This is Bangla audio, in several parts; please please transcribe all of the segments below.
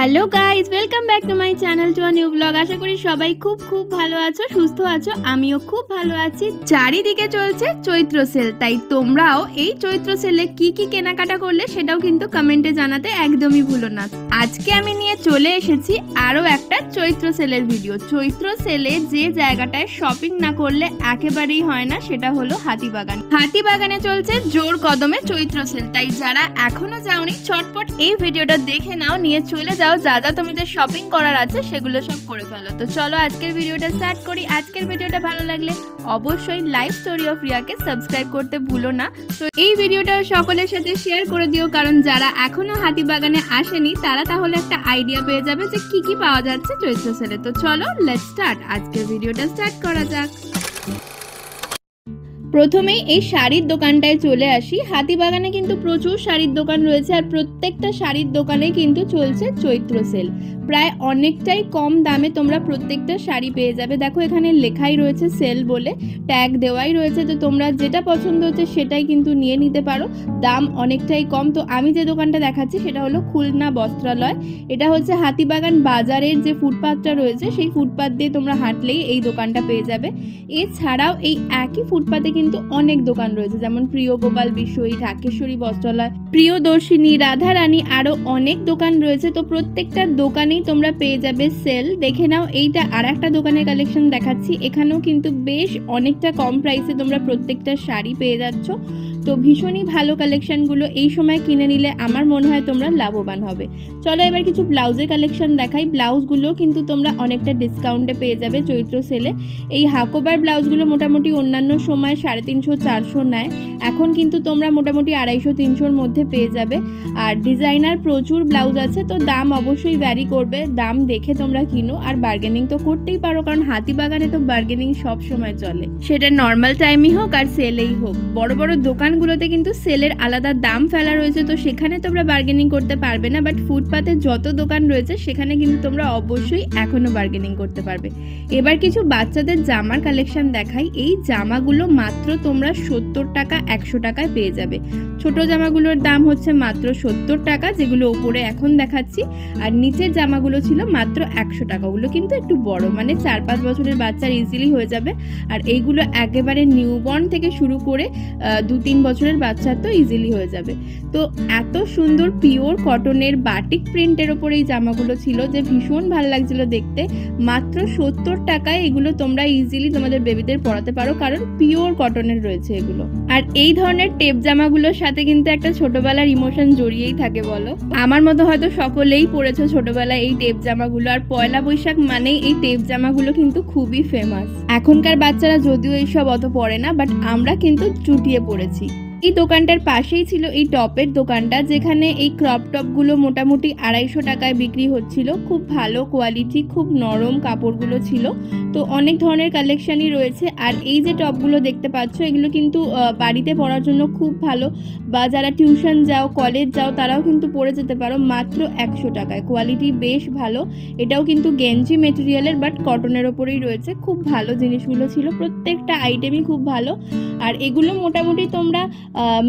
Hello guys, welcome back to my channel to a new blog. আশা করি সবাই খুব ভালো আছো, সুস্থ আছো। আমিও খুব ভালো আছি। চারিদিকে চলছে চৈত্র সেল, তাই তোমরাও এই চৈত্র সেলে কি কি কেনাকাটা করলে সেটাও কিন্তু কমেন্টে জানাতে একদমই ভুলো না। আজকে আমি নিয়ে চলে এসেছি আরও একটা চৈত্র সেলের ভিডিও। চৈত্র সেলে যে জায়গাটায় শপিং না করলে একেবারেই হয় না সেটা হলো হাতিবাগান। হাতিবাগানে চলছে জোর কদমে চৈত্র সেল, তাই যারা এখনো যাওনি চটপট এই ভিডিওটা দেখে নাও, নিয়ে চলে যাও। যা যা তোমাদের শপিং করার আছে সেগুলো সব করে ফেলো। তো চলো আজকের ভিডিওটা স্টার্ট করি। আজকের ভিডিওটা ভালো লাগলে অবশ্যই লাইফ স্টোরি অফ রিয়াকে সাবস্ক্রাইব করতে ভুলো না। তো এই ভিডিওটা সকলের সাথে শেয়ার করে দিও, কারণ যারা এখনো হাতিবাগানে আসেনি তারা তাহলে একটা আইডিয়া পেয়ে যাবে যে কি কি পাওয়া যাচ্ছে চৈত্র সেলে। তো চলো লেটস স্টার্ট, আজকের ভিডিওটা স্টার্ট করা যাক। প্রথমেই এই শাড়ির দোকানটায় চলে আসি। হাতিবাগানে কিন্তু প্রচুর শাড়ির দোকান রয়েছে, আর প্রত্যেকটা শাড়ির দোকানে কিন্তু চলছে চৈত্র সেল। প্রায় অনেকটাই কম দামে তোমরা প্রত্যেকটা শাড়ি পেয়ে যাবে। দেখো এখানে লেখাই রয়েছে সেল বলে, ট্যাগ দেওয়াই রয়েছে। তো তোমরা যেটা পছন্দ হচ্ছে সেটাই কিন্তু নিয়ে নিতে পারো, দাম অনেকটাই কম। তো আমি যে দোকানটা দেখাচ্ছি সেটা হলো খুলনা বস্ত্রালয়। এটা হচ্ছে হাতিবাগান বাজারের যে ফুটপাথটা রয়েছে সেই ফুটপাথ দিয়ে তোমরা হাঁটলেই এই দোকানটা পেয়ে যাবে। এছাড়াও এই একই ফুটপাথে কিন্তু অনেক দোকান রয়েছে, যেমন প্রিয় গোপাল বিষয়ী, ঢাকেশ্বরী বস্ত্রালয়, প্রিয়দর্শিনী, রাধারানী, আরো অনেক দোকান রয়েছে। তো প্রত্যেকটা দোকানেই তোমরা পেয়ে যাবে সেল। দেখে নাও, এইটা আর একটা দোকানের কালেকশন দেখাচ্ছি। এখানেও কিন্তু বেশ অনেকটা কম প্রাইসে তোমরা প্রত্যেকটা শাড়ি পেয়ে যাচ্ছ। তো ভীষণই ভালো কালেকশনগুলো, এই সময় কিনে নিলে আমার মনে হয় তোমরা লাভবান হবে। চলো এবার কিছু ব্লাউজের কালেকশন দেখাই। ব্লাউজগুলো কিন্তু তোমরা অনেকটা ডিসকাউন্টে পেয়ে যাবে চৈত্র সেলে। এই হাকোবার ব্লাউজগুলো মোটামুটি অন্যান্য সময় 350-400 নেয়, এখন কিন্তু তোমরা মোটামুটি 250-300-র মধ্যে পেয়ে যাবে। আর ডিজাইনার প্রচুর ব্লাউজ আছে, তো দাম অবশ্যই ভ্যারি করবে। দাম দেখে তোমরা কিনো, আর বার্গেনিং তো করতেই পারো, কারণ হাতিবাগানে তো বার্গেনিং সব সময় চলে, সেটা নর্মাল টাইমই হোক আর সেলেই হোক। বড় বড় দোকানগুলোতে কিন্তু সেলের আলাদা দাম ফেলা রয়েছে, তো সেখানে তোমরা বার্গেনিং করতে পারবে না। বাট ফুটপাতে যত দোকান রয়েছে সেখানে কিন্তু তোমরা অবশ্যই এখনো বার্গেনিং করতে পারবে। এবার কিছু বাচ্চাদের জামার কালেকশন দেখাই। এই জামাগুলো মাত্র তোমরা 70 টাকা 100 টাকায় পেয়ে যাবে। ছোট জামাগুলোর দাম হচ্ছে মাত্র 70 টাকা, যেগুলো ওপরে এখন দেখাচ্ছি। আর নিচের জামাগুলো ছিল মাত্র 100 টাকা। ওগুলো কিন্তু একটু বড়, মানে 4-5 বছরের বাচ্চার ইজিলি হয়ে যাবে। আর এইগুলো একেবারে নিউবর্ন থেকে শুরু করে 2-3 বছরের বাচ্চার তো ইজিলি হয়ে যাবে। তো এত সুন্দর পিওর কটনের বাটিক প্রিন্টের ওপর এই জামাগুলো ছিল যে ভীষণ ভালো লাগছিল দেখতে। মাত্র 70 টাকায় এগুলো তোমরা ইজিলি তোমাদের বেবিদের পরাতে পারো, কারণ পিওর কটনের রয়েছে এগুলো। আর এই ধরনের টেপ জামাগুলোর সাথে কিন্তু একটা ছোটবেলার ইমোশন জড়িয়েই থাকে, বলো। আমার মতো হয়তো সকলেই পরেছো ছোটবেলায় এই টেপ জামাগুলো, আর পয়লা বৈশাখ মানেই এই টেপ জামাগুলো কিন্তু খুবই ফেমাস। এখনকার বাচ্চারা যদিও এইসব অত পরে না, বাট আমরা কিন্তু চুটিয়ে পড়েছি। এই দোকানটার পাশেই ছিল এই টপের দোকানটা, যেখানে এই ক্রপ টপগুলো মোটামুটি 250 টাকায় বিক্রি হচ্ছিল। খুব ভালো কোয়ালিটি, খুব নরম কাপড়গুলো ছিল। তো অনেক ধরনের কালেকশনই রয়েছে। আর এই যে টপগুলো দেখতে পাচ্ছ, এগুলো কিন্তু বাড়িতে পরার জন্য খুব ভালো, বা যারা টিউশন যাও, কলেজ যাও, তারাও কিন্তু পরে যেতে পারো মাত্র 100 টাকায়। কোয়ালিটি বেশ ভালো। এটাও কিন্তু গেঞ্জি মেটেরিয়ালের, বাট কটনের ওপরেই রয়েছে। খুব ভালো জিনিসগুলো ছিল, প্রত্যেকটা আইটেমই খুব ভালো। আর এগুলো মোটামুটি তোমরা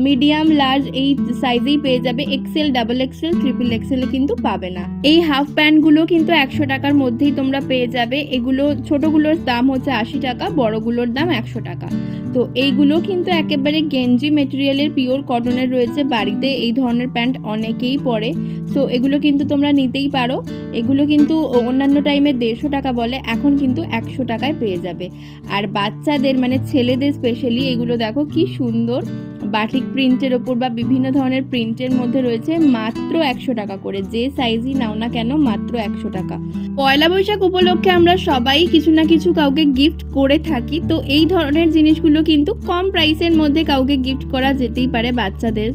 মিডিয়াম লার্জ এই সাইজেই পেয়ে যাবে। XL, double XL, triple XL কিন্তু পাবে না। এই হাফ প্যান্টগুলো কিন্তু 100 টাকার মধ্যেই তোমরা পেয়ে যাবে। এগুলো ছোটগুলোর দাম হচ্ছে 80 টাকা, বড়গুলোর দাম 100 টাকা। তো এইগুলো কিন্তু একেবারে গেঞ্জি মেটেরিয়ালের পিওর কটনের রয়েছে। বাড়িতে এই ধরনের প্যান্ট অনেকেই পরে, সো এগুলো কিন্তু তোমরা নিতেই পারো। এগুলো কিন্তু অন্যান্য টাইমে 150 টাকা বলে, এখন কিন্তু 100 টাকায় পেয়ে যাবে। আর বাচ্চাদের মানে ছেলেদের স্পেশালি এগুলো দেখো কি সুন্দর বাটিক প্রিন্টের ওপর বা বিভিন্ন ধরনের প্রিন্টের মধ্যে রয়েছে, মাত্র 100 টাকা করে। যে সাইজই নাও না কেন মাত্র 100 টাকা। পয়লা বৈশাখ উপলক্ষে আমরা সবাই কিছু না কিছু কাউকে গিফট করে থাকি, তো এই ধরনের জিনিসগুলো কিন্তু কম প্রাইসের মধ্যে কাউকে গিফট করা যেতেই পারে। বাচ্চাদের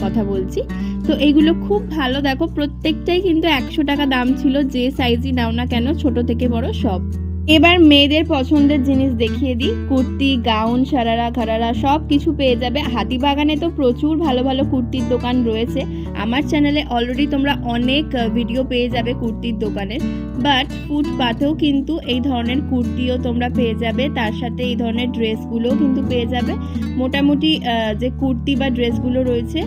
কথা বলছি। তো এইগুলো খুব ভালো, দেখো প্রত্যেকটাই কিন্তু 100 টাকা দাম ছিল, যে সাইজই নাও না কেন, ছোট থেকে বড় সব। এবার মেয়েদের পছন্দের জিনিস দেখিয়ে দিই। কুর্তি, গাউন, সারারা, ঘারারা সব কিছু পেয়ে যাবে। হাতিবাগানে তো প্রচুর ভালো ভালো কুর্তির দোকান রয়েছে। আমার চ্যানেলে অলরেডি তোমরা অনেক ভিডিও পেয়ে যাবে কুর্তির দোকানের, বাট ফুটপাথেও কিন্তু এই ধরনের কুর্তিও তোমরা পেয়ে যাবে। তার সাথে এই ধরনের ড্রেসগুলোও কিন্তু পেয়ে যাবে। মোটামুটি যে কুর্তি বা ড্রেসগুলো রয়েছে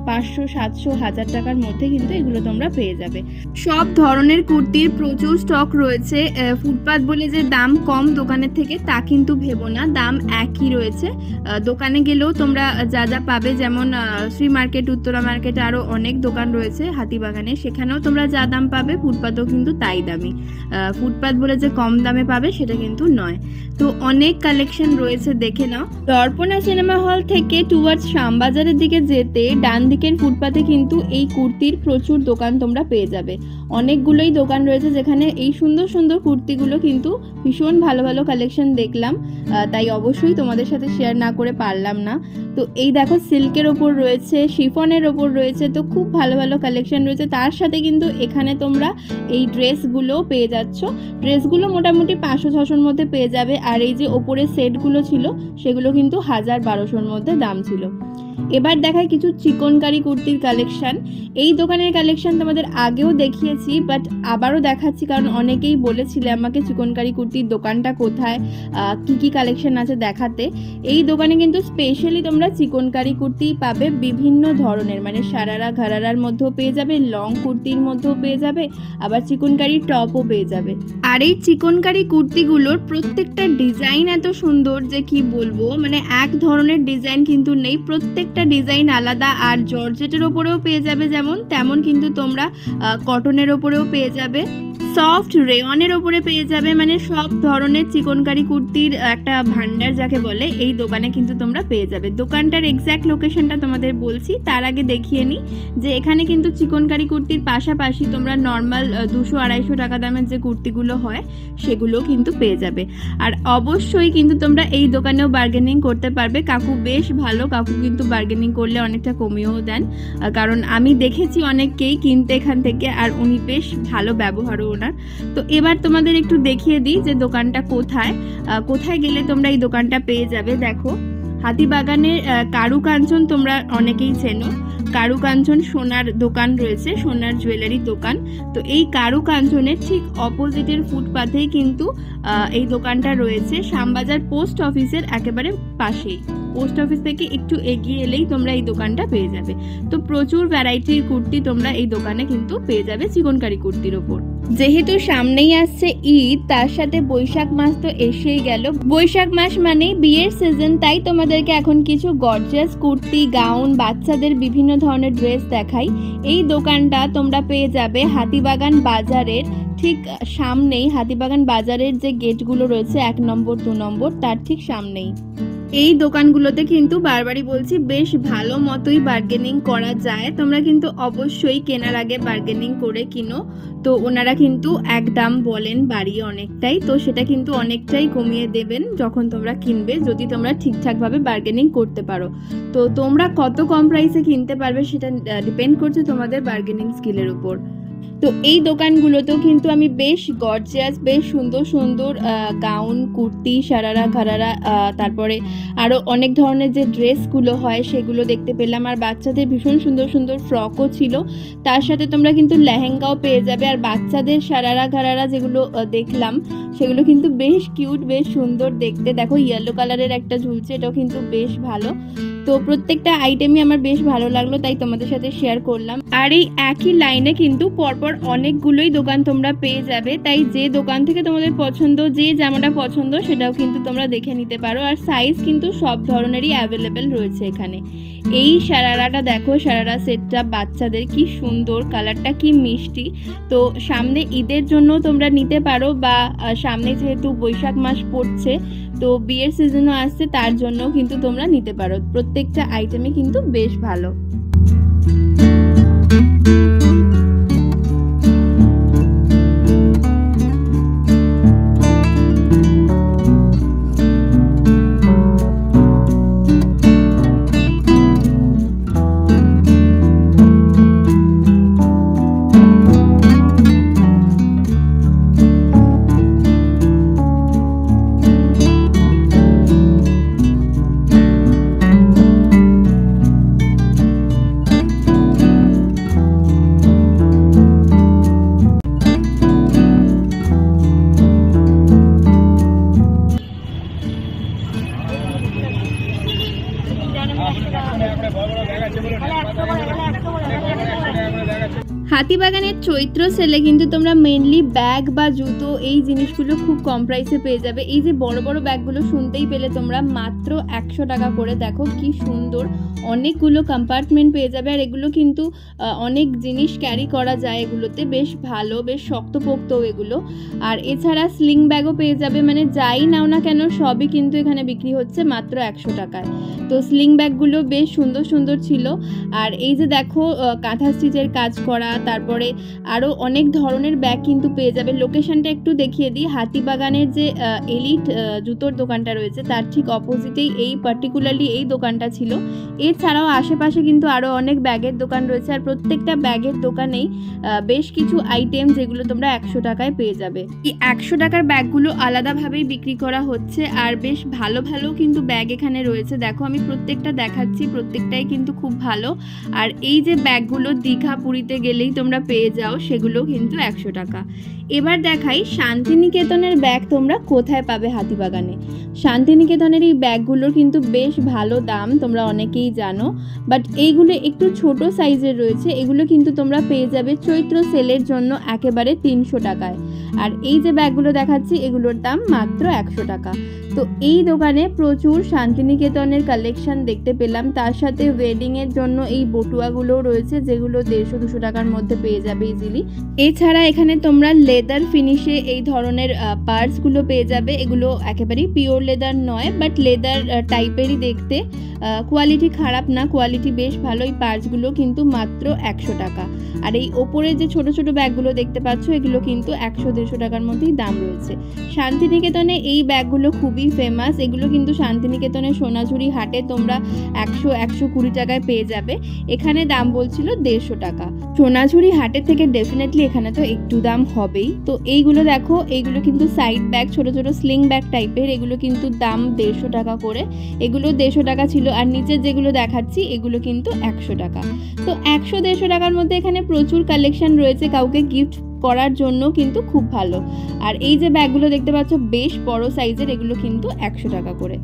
500, 700, 1000 টাকার মধ্যে কিন্তু এগুলো তোমরা পেয়ে যাবে। সব ধরনের কুর্তির প্রচুর স্টক রয়েছে। ফুটপাত বলে যে দাম কম দোকানের থেকে তা কিন্তু ভেবো না, দাম একই রয়েছে। দোকানে গেলেও তোমরা যা যা পাবে, যেমন শ্রী মার্কেট, উত্তরা মার্কেট, আরও অনেক দোকান রয়েছে হাতিবাগানে, সেখানেও তোমরা যা দাম পাবে ফুটপাতেও কিন্তু তাই দামি। ফুটপাত বলে যে কম দামে পাবে সেটা কিন্তু নয়। তো অনেক কালেকশন রয়েছে, দেখে নাও। দর্পণা সিনেমা হল থেকে টুয়ার্ডস শ্যামবাজারের দিকে যেতে ডান দিকের ফুটপাতে কিন্তু এই কুর্তির প্রচুর দোকান তোমরা পেয়ে যাবে। অনেকগুলোই দোকান রয়েছে যেখানে এই সুন্দর সুন্দর কুর্তিগুলো কিন্তু ভীষণ ভালো ভালো কালেকশন দেখলাম, তাই অবশ্যই তোমাদের সাথে শেয়ার না করে পারলাম না। তো এই দেখো, সিল্কের ওপর রয়েছে, শিফনের ওপর রয়েছে, তো খুব ভালো ভালো কালেকশন রয়েছে। তার সাথে কিন্তু এখানে তোমরা এই ড্রেসগুলোও পেয়ে যাচ্ছ। ড্রেসগুলো মোটামুটি 500-600-র মধ্যে পেয়ে যাবে। আর এই যে ওপরের সেটগুলো ছিল সেগুলো কিন্তু 1000-1200-র মধ্যে দাম ছিল। এবার দেখায় কিছু চিকনকারি কুর্তির কালেকশন। এই দোকানের কালেকশন তোমাদের আগেও দেখিয়েছি, বাট আবারও দেখাচ্ছি কারণ অনেকেই বলেছিলে আমাকে চিকনকারি কুর্তির দোকানটা কোথায়, কি কি কালেকশন আছে দেখাতে। এই দোকানে কিন্তু স্পেশালি তোমরা চিকনকারি কুর্তি পাবে বিভিন্ন ধরনের, মানে সারারা ঘারারার মধ্যেও পেয়ে যাবে, লং কুর্তির মধ্যেও পেয়ে যাবে, আবার চিকনকারি টপও পেয়ে যাবে। আর এই চিকনকারি কুর্তিগুলোর প্রত্যেকটা ডিজাইন এত সুন্দর যে কি বলবো, মানে এক ধরনের ডিজাইন কিন্তু নেই, প্রত্যেকটা ডিজাইন আলাদা। আর জর্জেটের ওপরেও পেয়ে যাবে যেমন, তেমন কিন্তু তোমরা কটনের ওপরেও পেয়ে যাবে, সফট রেয়নের ওপরে পেয়ে যাবে, মানে সব ধরনের চিকনকারি কুর্তির একটা ভান্ডার যাকে বলে এই দোকানে কিন্তু তোমরা পেয়ে যাবে। দোকানটার এক্স্যাক্ট লোকেশনটা তোমাদের বলছি, তার আগে দেখিয়ে নিই যে এখানে কিন্তু চিকনকারি কুর্তির পাশাপাশি তোমরা নর্মাল 200-250 টাকা দামের যে কুর্তিগুলো হয় সেগুলো কিন্তু পেয়ে যাবে। আর অবশ্যই কিন্তু তোমরা এই দোকানেও বার্গেনিং করতে পারবে। কাকু বেশ ভালো, কাকু কিন্তু বার্গেনিং করলে অনেকটা কমিয়েও দেন, কারণ আমি দেখেছি অনেককেই কিনতে এখান থেকে, আর উনি বেশ ভালো ব্যবহারও ওনার। তো এবার তোমাদের একটু দেখিয়ে দিই যে দোকানটা কোথায়, কোথায় গেলে তোমরা এই দোকানটা পেয়ে যাবে। দেখো, হাতিবাগানের কারুকাঞ্চন তোমরা অনেকেই চেনো। কারুকাঞ্চন সোনার দোকান রয়েছে, সোনার জুয়েলারি দোকান। তো এই কারুকাঞ্চনের ঠিক অপোজিটের ফুটপাথেই কিন্তু এই দোকানটা রয়েছে, শ্যামবাজার পোস্ট অফিসের একেবারে পাশেই। পোস্ট অফিস থেকে একটু এগিয়ে এলেই তোমরা এই দোকানটা পেয়ে যাবে। তো প্রচুর ভ্যারাইটির কুর্তি তোমরা এই দোকানে কিন্তু পেয়ে যাবে চিকনকারি কুর্তির ওপর। যেহেতু সামনেই আসছে ঈদ, তার সাথে বৈশাখ মাস তো এসেই গেল। বৈশাখ মাস মানেই বিয়ের সিজন, তাই তোমাদেরকে এখন কিছু গর্জিয়াস কুর্তি, গাউন, বাচ্চাদের বিভিন্ন ধরনের ড্রেস দেখাই। এই দোকানটা তোমরা পেয়ে যাবে হাতিবাগান বাজারের ঠিক সামনেই। হাতিবাগান বাজারের যে গেটগুলো রয়েছে 1 নম্বর 2 নম্বর, তার ঠিক সামনেই। এই দোকানগুলোতে কিন্তু বারবারই বলছি বেশ ভালো মতোই বার্গেনিং করা যায়। তোমরা কিন্তু অবশ্যই কেনার আগে বার্গেনিং করে কিনো। তো ওনারা কিন্তু এক দাম বলেন বাড়িয়ে অনেকটাই, তো সেটা কিন্তু অনেকটাই কমিয়ে দেবেন যখন তোমরা কিনবে, যদি তোমরা ঠিকঠাকভাবে বার্গেনিং করতে পারো। তো তোমরা কত কম প্রাইসে কিনতে পারবে সেটা ডিপেন্ড করছে তোমাদের বার্গেনিং স্কিলের উপর। তো এই দোকানগুলোতেও কিন্তু আমি বেশ গর্জিয়াস, বেশ সুন্দর সুন্দর গাউন, কুর্তি, সারারা ঘারারা, তারপরে আরও অনেক ধরনের যে ড্রেসগুলো হয় সেগুলো দেখতে পেলাম। আর বাচ্চাদের ভীষণ সুন্দর সুন্দর ফ্রকও ছিল, তার সাথে তোমরা কিন্তু লেহেঙ্গাও পেয়ে যাবে। আর বাচ্চাদের সারারা ঘারারা যেগুলো দেখলাম সেগুলো কিন্তু বেশ কিউট, বেশ সুন্দর দেখতে। দেখো, ইয়েলো কালারের একটা ঝুলছে, এটাও কিন্তু বেশ ভালো। তো প্রত্যেকটা আইটেমই আমার বেশ ভালো লাগলো, তাই তোমাদের সাথে শেয়ার করলাম। আর এই একই লাইনে কিন্তু পরপর অনেকগুলোই দোকান তোমরা পেয়ে যাবে, তাই যে দোকান থেকে তোমাদের পছন্দ, যে জামাটা পছন্দ সেটাও কিন্তু তোমরা দেখে নিতে পারো। আর সাইজ কিন্তু সব ধরনেরই অ্যাভেলেবেল রয়েছে এখানে। এই সারারাটা দেখো, সারারা সেটটা বাচ্চাদের কি সুন্দর, কালারটা কি মিষ্টি। তো সামনে ঈদের জন্য তোমরা নিতে পারো, বা সামনে যেহেতু বৈশাখ মাস পড়ছে, তো বিয়ের সিজনও আসছে, তার জন্য কিন্তু তোমরা নিতে পারো। প্রত্যেকটা আইটেমই কিন্তু বেশ ভালো। হাতিবাগানের চৈত্র সেলে কিন্তু তোমরা মেনলি ব্যাগ বা জুতো এই জিনিসগুলো খুব কম প্রাইসে পেয়ে যাবে। এই যে বড় বড় ব্যাগগুলো শুনতেই পেলে তোমরা, মাত্র 100 টাকা করে। দেখো কি সুন্দর, অনেকগুলো কম্পার্টমেন্ট পেয়ে যাবে। আর এগুলো কিন্তু অনেক জিনিস ক্যারি করা যায় এগুলোতে, বেশ ভালো, বেশ শক্তপোক্ত এগুলো। আর এছাড়া স্লিং ব্যাগও পেয়ে যাবে, মানে যাই নাও না কেন সবই কিন্তু এখানে বিক্রি হচ্ছে মাত্র 100 টাকায়। তো স্লিং ব্যাগগুলো বেশ সুন্দর সুন্দর ছিল। আর এই যে দেখো কাঁথা স্টিচের কাজ করা, তারপরে আরও অনেক ধরনের ব্যাগ কিন্তু পেয়ে যাবে। লোকেশনটা একটু দেখিয়ে দিই, হাতিবাগানের যে এলিট জুতোর দোকানটা রয়েছে তার ঠিক অপোজিটেই এই পার্টিকুলারলি এই দোকানটা ছিল। এছাড়াও আশেপাশে কিন্তু আরও অনেক ব্যাগের দোকান রয়েছে, আর প্রত্যেকটা ব্যাগের দোকানেই বেশ কিছু আইটেম যেগুলো তোমরা 100 টাকায় পেয়ে যাবে। এই 100 টাকার ব্যাগগুলো আলাদাভাবেই বিক্রি করা হচ্ছে, আর বেশ ভালো ভালো কিন্তু ব্যাগ এখানে রয়েছে। দেখো আমি প্রত্যেকটা দেখাচ্ছি, প্রত্যেকটাই কিন্তু খুব ভালো। আর এই যে ব্যাগগুলো দীঘা পুরীতে গেলেই তোমরা পেয়ে যাও, সেগুলো কিন্তু 100 টাকা। এবার দেখাই শান্তিনিকেতনের ব্যাগ তোমরা কোথায় পাবে হাতিবাগানে। শান্তিনিকেতনের এই ব্যাগগুলোর কিন্তু বেশ ভালো দাম, তোমরা অনেকেই জানো, বাট এইগুলো একটু ছোট সাইজের রয়েছে। এগুলো কিন্তু তোমরা পেয়ে যাবে চৈত্র সেলের জন্য একেবারে 300 টাকায়। আর এই যে ব্যাগগুলো দেখাচ্ছি এগুলোর দাম মাত্র 100 টাকা। তো এই দোকানে প্রচুর শান্তিনিকেতনের কালেকশন দেখতে পেলাম, তার সাথে ওয়েডিংয়ের জন্য এই বটুয়াগুলোও রয়েছে, যেগুলো 150-200 টাকার মধ্যে পেয়ে যাবে ইজিলি। এছাড়া এখানে তোমরা লেদার ফিনিশে এই ধরনের পার্টসগুলো পেয়ে যাবে। এগুলো একেবারেই পিওর লেদার নয়, বাট লেদার টাইপেরই দেখতে, কোয়ালিটি খারাপ না, কোয়ালিটি বেশ ভালো। এই পার্টসগুলো কিন্তু মাত্র 100 টাকা। আর এই ওপরে যে ছোট ছোট ব্যাগগুলো দেখতে পাচ্ছ এগুলো কিন্তু 100-150 টাকার মধ্যেই দাম রয়েছে। শান্তিনিকেতনে এই ব্যাগগুলো খুবই ফেমাস। এগুলো কিন্তু শান্তিনিকেতনের সোনাঝুরি হাটে তোমরা 100-120 টাকায় পেয়ে যাবে, এখানে দাম বলছিল 150 টাকা। সোনাঝুরি হাটের থেকে ডেফিনেটলি এখানে তো একটু দাম হবেই। তো এইগুলো দেখো, এইগুলো কিন্তু সাইড ব্যাগ, ছোট ছোট স্লিং ব্যাগ টাইপের, এগুলো কিন্তু দাম 150 টাকা করে। এগুলো 150 টাকা ছিল, আর নিচের যেগুলো দেখাচ্ছি এগুলো কিন্তু 100 টাকা। তো 100-150 টাকার মধ্যে এখানে প্রচুর কালেকশন রয়েছে, কাউকে গিফট করার জন্য কিন্তু খুব ভালো। আর এই যে ব্যাগগুলো দেখতে পাচ্ছ বেশ বড় সাইজের, এগুলো কিন্তু 100 টাকা করে।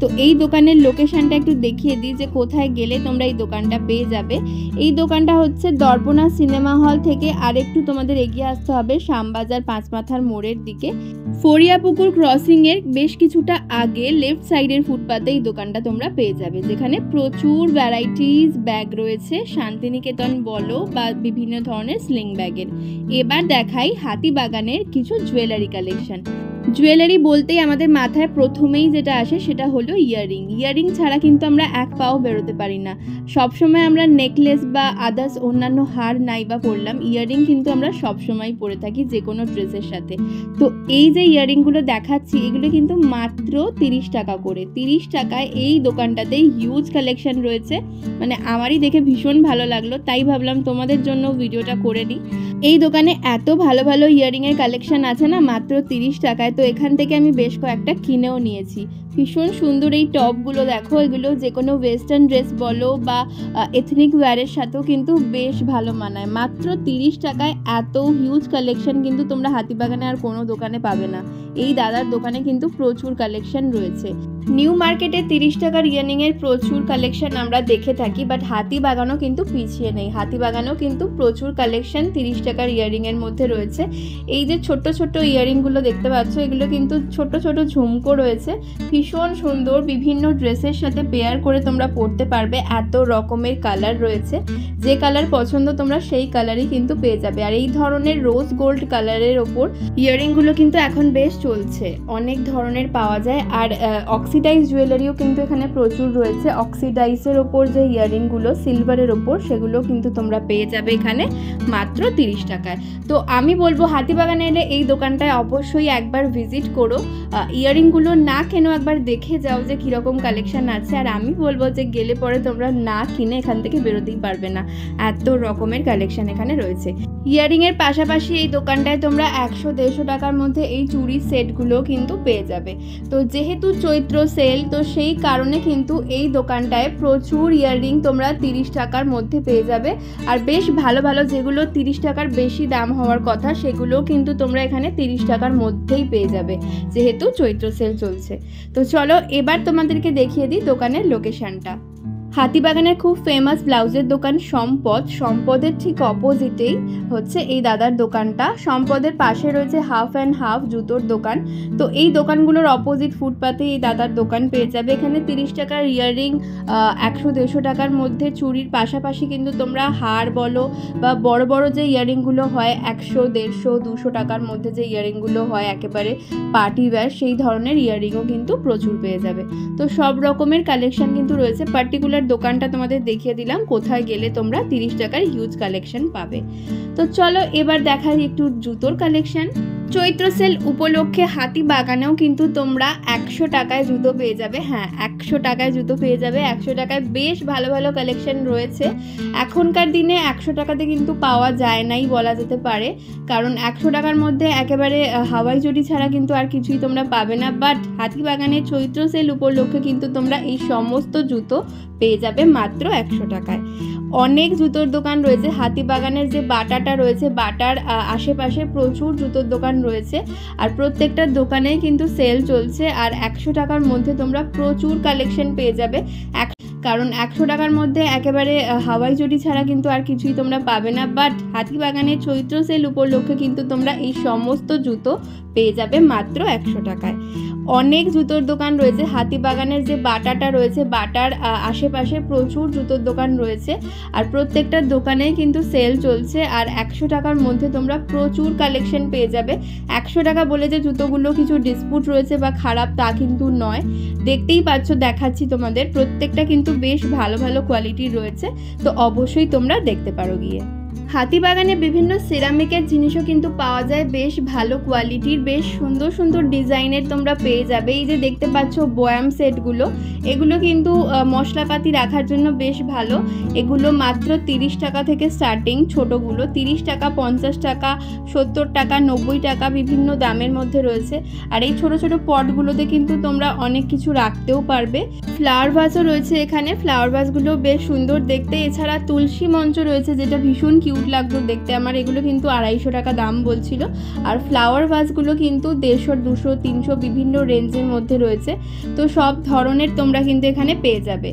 তো এই দোকানের লোকেশনটা একটু দেখিয়ে দিই যে কোথায় গেলে তোমরা এই দোকানটা পেয়ে যাবে। এই দোকানটা হচ্ছে দর্পণা সিনেমা হল থেকে আরেকটু তোমাদের এগিয়ে আসতে হবে শ্যামবাজার পাঁচমাথার মোড়ের দিকে। ফরিয়াপুকুর ক্রসিংয়ের বেশ কিছুটা আগে লেফট সাইডের ফুটপাতে এই দোকানটা তোমরা পেয়ে যাবে, যেখানে প্রচুর ভ্যারাইটিস ব্যাগ রয়েছে, শান্তিনিকেতন বলো বা বিভিন্ন ধরনের স্লিং ব্যাগের। এবার দেখাই হাতিবাগানের কিছু জুয়েলারি কালেকশন। জুয়েলারি বলতেই আমাদের মাথায় প্রথমেই যেটা আসে সেটা হলো ইয়াররিং। ইয়াররিং ছাড়া কিন্তু আমরা এক পাও বেরোতে পারি না। সবসময় আমরা নেকলেস বা আদার্স অন্যান্য হার নাই বা পরলাম, ইয়াররিং কিন্তু আমরা সবসময় পরে থাকি যে কোনো ড্রেসের সাথে। তো এই যে ইয়াররিংগুলো দেখাচ্ছি এগুলো কিন্তু মাত্র 30 টাকা করে। 30 টাকায় এই দোকানটাতে হিউজ কালেকশন রয়েছে, মানে আমারই দেখে ভীষণ ভালো লাগলো, তাই ভাবলাম তোমাদের জন্য ভিডিওটা করে নিই। এই দোকানে এত ভালো ভালো ইয়াররিংয়ের কালেকশন আছে না মাত্র 30 টাকায়। তো এখান থেকে আমি বেশ কয়েকটা কিনেও নিয়েছি। ভীষণ সুন্দর এই টপগুলো দেখো, এগুলো যে কোনো ওয়েস্টার্ন ড্রেস বলো বা এথনিক ওয়্যারের সাথেও কিন্তু বেশ ভালো মানায়। মাত্র 30 টাকায় এত হিউজ কালেকশন কিন্তু তোমরা হাতিবাগানে আর কোনো দোকানে পাবে না। এই দাদার দোকানে কিন্তু প্রচুর কালেকশন রয়েছে। নিউ মার্কেটে 30 টাকার ইয়াররিংয়ের প্রচুর কালেকশন আমরা দেখে থাকি, বাট হাতিবাগানও কিন্তু পিছিয়ে নেই। হাতিবাগানও কিন্তু প্রচুর কালেকশন 30 টাকার ইয়াররিংয়ের মধ্যে রয়েছে। এই যে ছোট্ট ছোট্ট ইয়াররিংগুলো দেখতে পাচ্ছ এগুলো কিন্তু ছোট ছোট ঝুমকো রয়েছে, ভীষণ সুন্দর, বিভিন্ন ড্রেসের সাথে পেয়ার করে তোমরা পরতে পারবে। এত রকমের কালার রয়েছে, যে কালার পছন্দ তোমরা সেই কালারই কিন্তু পেয়ে যাবে। আর এই ধরনের রোজ গোল্ড কালারের ওপর ইয়াররিংগুলো কিন্তু এখন বেশ চলছে, অনেক ধরনের পাওয়া যায়। আর অক্সিডাইজ জুয়েলারিও কিন্তু এখানে প্রচুর রয়েছে। অক্সিডাইজের ওপর যে ইয়াররিংগুলো সিলভারের ওপর, সেগুলো কিন্তু তোমরা পেয়ে যাবে এখানে মাত্র 30 টাকায়। তো আমি বলবো হাতিবাগানে এলে এই দোকানটায় অবশ্যই একবার ভিজিট করো, ইয়াররিংগুলো না কেন একবার দেখে যাও যে কীরকম কালেকশন আছে। আর আমি বলবো যে গেলে পরে তোমরা না কিনে এখান থেকে বেরোতেই পারবে না, এত রকমের কালেকশন এখানে রয়েছে। ইয়াররিংয়ের পাশাপাশি এই দোকানটায় তোমরা 100-150 টাকার মধ্যে এই চুড়ির সেটগুলো কিন্তু পেয়ে যাবে। তো যেহেতু চৈত্র সেল, তো সেই কারণে কিন্তু এই দোকানটায় প্রচুর ইয়াররিং তোমরা 30 টাকার মধ্যে পেয়ে যাবে। আর বেশ ভালো ভালো যেগুলো 30 টাকার বেশি দাম হওয়ার কথা সেগুলোও কিন্তু তোমরা এখানে 30 টাকার মধ্যেই পেয়ে যাবে, যেহেতু চৈত্র সেল চলছে। তো চলো এবার তোমাদেরকে দেখিয়ে দিই দোকানের লোকেশনটা। হাতিবাগানের খুব ফেমাস ব্লাউজের দোকান সম্পদের ঠিক অপোজিটেই হচ্ছে এই দাদার দোকানটা। সম্পদের পাশে রয়েছে হাফ অ্যান্ড হাফ জুতোর দোকান। তো এই দোকানগুলোর অপোজিট ফুটপাতে এই দাদার দোকান পেয়ে যাবে। এখানে 30 টাকার ইয়াররিং, 100-150 টাকার মধ্যে চুড়ির পাশাপাশি কিন্তু তোমরা হার বলো বা বড় বড় যে ইয়াররিংগুলো হয় 100-150-200 টাকার মধ্যে যে ইয়াররিংগুলো হয় একেবারে পার্টি ওয়্যার, সেই ধরনের ইয়াররিংও কিন্তু প্রচুর পেয়ে যাবে। তো সব রকমের কালেকশন কিন্তু রয়েছে। পার্টিকুলার দোকানটা তোমাদের দেখিয়ে দিলাম, কোথায় গেলে তোমরা 30 টাকার হিউজ কালেকশন পাবে। তো চলো এবার দেখাই একটু জুতোর কালেকশন। চৈত্র সেল উপলক্ষে হাতিবাগানেও কিন্তু তোমরা 100 টাকায় জুতো পেয়ে যাবে। হ্যাঁ, 100 টাকায় জুতো পেয়ে যাবে। 100 টাকায় বেশ ভালো ভালো কালেকশন রয়েছে। এখনকার দিনে 100 টাকাতে কিন্তু পাওয়া যায় নাই বলা যেতে পারে, কারণ 100 টাকার মধ্যে একেবারে হাওয়াই চটি ছাড়া কিন্তু আর কিছুই তোমরা পাবে না। বাট হাতিবাগানের চৈত্র সেল উপলক্ষে কিন্তু তোমরা এই সমস্ত জুতো পেয়ে যাবে মাত্র 100 টাকায়। অনেক জুতোর দোকান রয়েছে। হাতিবাগানের যে বাটাটা রয়েছে, বাটার আশেপাশে প্রচুর জুতোর দোকান রয়েছে, আর প্রত্যেকটা দোকানেই কিন্তু সেল চলছে। আর 100 টাকার মধ্যে তোমরা প্রচুর কালেকশন পেয়ে যাবে, কারণ 100 টাকার মধ্যে একেবারে হাওয়াই চটি ছাড়া কিন্তু আর কিছুই তোমরা পাবে না। বাট হাতিবাগানের চৈত্র সেল উপলক্ষে কিন্তু তোমরা এই সমস্ত জুতো পেয়ে যাবে মাত্র 100 টাকায়। অনেক জুতোর দোকান রয়েছে। হাতিবাগানের যে বাটাটা রয়েছে, বাটার আশেপাশে প্রচুর জুতোর দোকান রয়েছে, আর প্রত্যেকটা দোকানেই কিন্তু সেল চলছে। আর 100 টাকার মধ্যে তোমরা প্রচুর কালেকশন পেয়ে যাবে। 100 টাকা বলে যে জুতোগুলো কিছু ডিসপুট রয়েছে বা খারাপ তা কিন্তু নয়। দেখতেই পাচ্ছ, দেখাচ্ছি তোমাদের, প্রত্যেকটা কিন্তু বেশ ভালো ভালো কোয়ালিটির রয়েছে। তো অবশ্যই তোমরা দেখতে পারো গিয়ে। হাতিবাগানে বিভিন্ন সিরামিকের জিনিসও কিন্তু পাওয়া যায়, বেশ ভালো কোয়ালিটির, বেশ সুন্দর সুন্দর ডিজাইনের তোমরা পেয়ে যাবে। এই যে দেখতে পাচ্ছ বয়াম সেটগুলো, এগুলো কিন্তু মশলাপাতি রাখার জন্য বেশ ভালো। এগুলো মাত্র 30 টাকা থেকে স্টার্টিং, ছোটোগুলো 30 টাকা, 50 টাকা, 70 টাকা, 90 টাকা, বিভিন্ন দামের মধ্যে রয়েছে। আর এই ছোট ছোট পটগুলোতে কিন্তু তোমরা অনেক কিছু রাখতেও পারবে। ফ্লাওয়ার ভাসও রয়েছে এখানে, ফ্লাওয়ার ভাসগুলো বেশ সুন্দর দেখতে। এছাড়া তুলসী মঞ্চ রয়েছে, যেটা ভীষণ কিউট লাগতো দেখতে আমার। এগুলো কিন্তু 250 টাকা দাম বলছিল। আর ফ্লাওয়ার ভাসগুলো কিন্তু 150, 200, 300 বিভিন্ন রেঞ্জের মধ্যে রয়েছে। তো সব ধরনের তোমরা কিন্তু এখানে পেয়ে যাবে।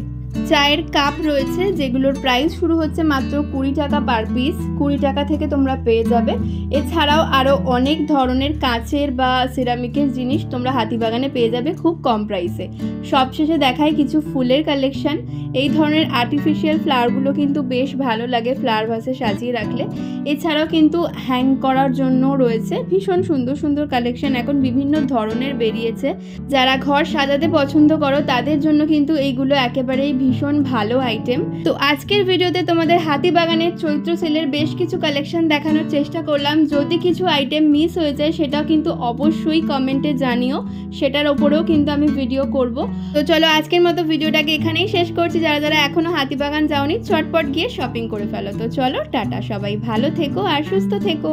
চায়ের কাপ রয়েছে, যেগুলোর প্রাইস শুরু হচ্ছে মাত্র 20 টাকা পার পিস। 20 টাকা থেকে তোমরা পেয়ে যাবে। এছাড়াও আরও অনেক ধরনের কাঁচের বা সিরামিকের জিনিস তোমরা হাতিবাগানে পেয়ে যাবে খুব কম প্রাইসে। সবশেষে দেখাই কিছু ফুলের কালেকশন। এই ধরনের আর্টিফিশিয়াল ফ্লাওয়ারগুলো কিন্তু বেশ ভালো লাগে ফ্লাওয়ার ভাসে সাজিয়ে রাখলে। এছাড়াও কিন্তু হ্যাং করার জন্য রয়েছে ভীষণ সুন্দর সুন্দর কালেকশন। এখন বিভিন্ন ধরনের বেরিয়েছে। যারা ঘর সাজাতে পছন্দ করো তাদের জন্য কিন্তু এইগুলো একেবারেই ভীষণ ভালো আইটেম। তো আজকের ভিডিওতে তোমাদের হাতিবাগানের চৈত্র সেলের বেশ কিছু কালেকশন দেখানোর চেষ্টা করলাম। যদি কিছু আইটেম মিস হয়ে যায় সেটাও কিন্তু অবশ্যই কমেন্টে জানিও, সেটার ওপরেও কিন্তু আমি ভিডিও করব। তো চলো আজকের মতো ভিডিওটাকে এখানেই শেষ করছি। যারা যারা এখনো হাতিবাগান যাওনি চটপট গিয়ে শপিং করে ফেলো। তো চলো টাটা, সবাই ভালো থেকো আর সুস্থ থেকো।